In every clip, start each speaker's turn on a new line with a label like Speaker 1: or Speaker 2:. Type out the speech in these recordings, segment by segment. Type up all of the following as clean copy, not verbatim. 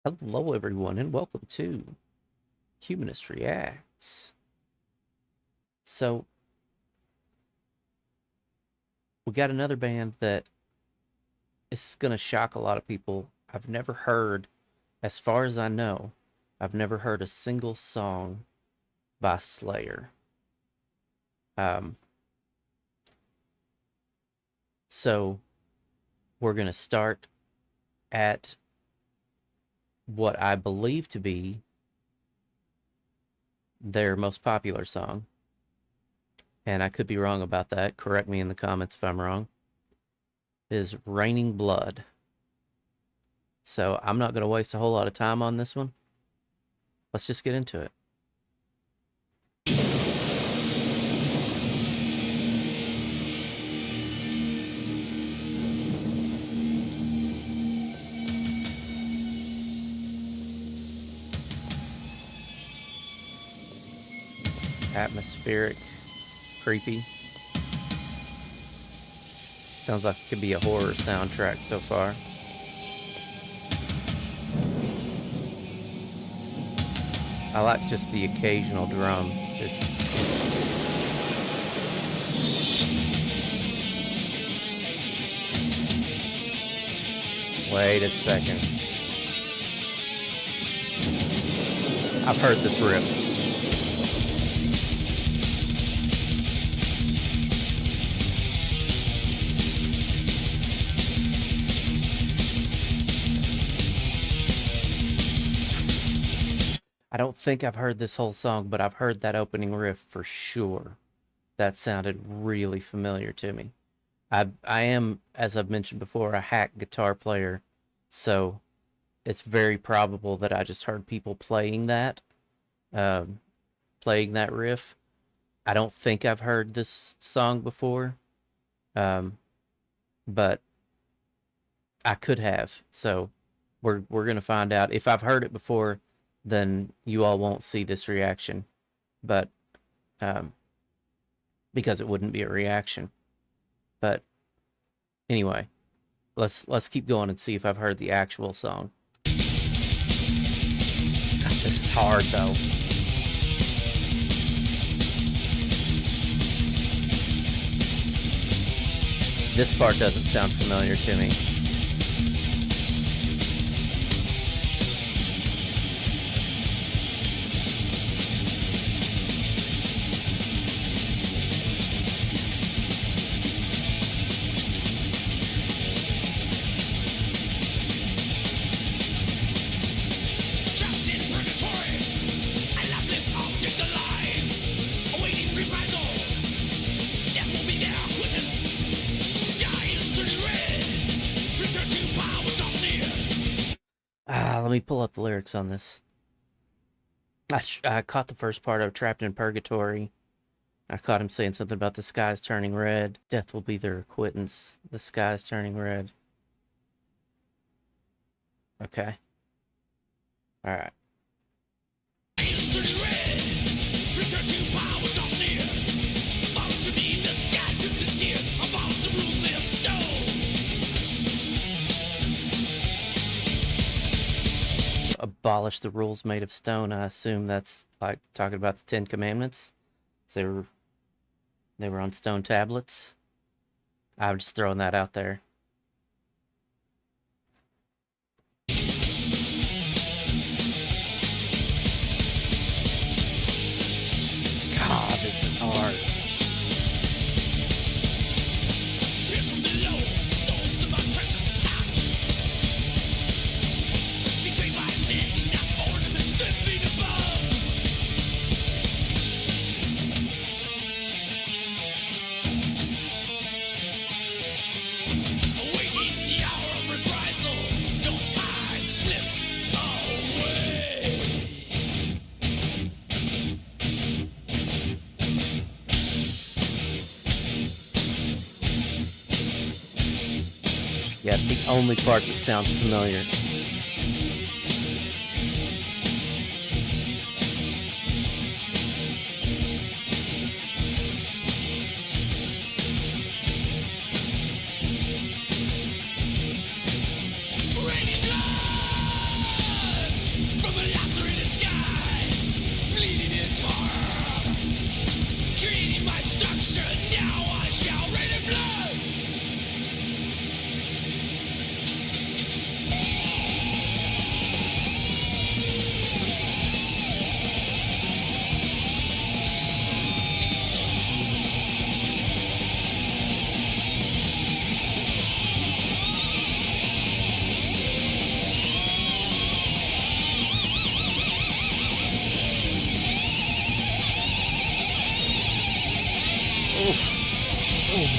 Speaker 1: Hello, everyone, and welcome to Humanist Reacts. So, we got another band that is going to shock a lot of people. I've never heard, as far as I know, I've never heard a single song by Slayer. Um, so, we're going to start at what I believe to be their most popular song. And I could be wrong about that. Correct me in the comments if I'm wrong. Is Raining Blood. So I'm not going to waste a whole lot of time on this one. Let's just get into it. Atmospheric, creepy. Sounds like it could be a horror soundtrack so far. I like just the occasional drum. Wait a second. I've heard this riff. I don't think I've heard this whole song, but I've heard that opening riff for sure. That sounded really familiar to me. I am, as I've mentioned before, a hack guitar player, so it's very probable that I just heard people playing that riff. I don't think I've heard this song before, but I could have. So we're gonna find out. If I've heard it before, then you all won't see this reaction, but because it wouldn't be a reaction. But anyway, let's keep going and see if I've heard the actual song. God, this is hard though. This part doesn't sound familiar to me. Let me pull up the lyrics on this. I caught the first part of Trapped in Purgatory. I caught him saying something about the skies turning red. Death will be their acquittance. The skies turning red. Okay. Alright. Abolish the rules made of stone. I assume that's like talking about the Ten Commandments. So they were on stone tablets. I'm just throwing that out there. God, this is hard. Yeah, the only part that sounds familiar.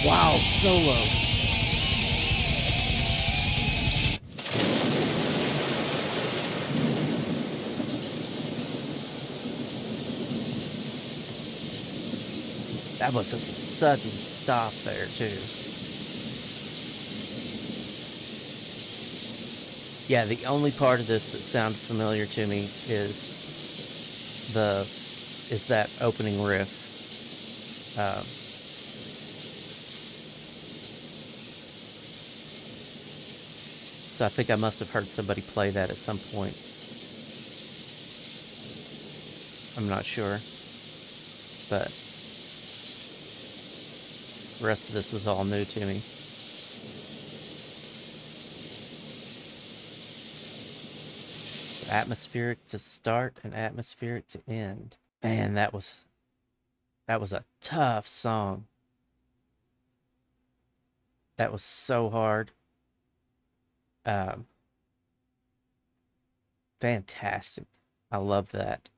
Speaker 1: Wild solo. That was a sudden stop there, too. Yeah, the only part of this that sounded familiar to me is that opening riff. So I think I must have heard somebody play that at some point. I'm not sure. But the rest of this was all new to me. So atmospheric to start and atmospheric to end. Man, that was a tough song. That was so hard. Fantastic. I love that.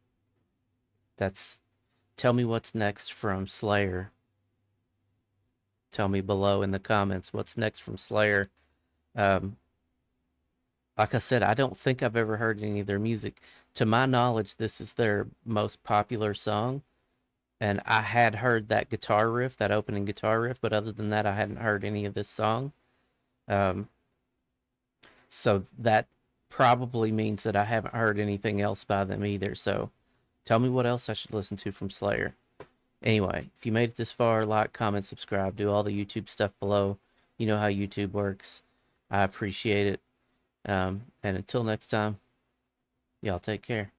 Speaker 1: Tell me what's next from Slayer. Tell me below in the comments what's next from Slayer. Um, like I said, I don't think I've ever heard any of their music. To my knowledge, this is their most popular song. And I had heard that guitar riff, that opening guitar riff, but other than that, I hadn't heard any of this song. So that probably means that I haven't heard anything else by them either. So tell me what else I should listen to from Slayer. Anyway, if you made it this far, like, comment, subscribe, do all the YouTube stuff below. You know how YouTube works. I appreciate it. And until next time, y'all take care.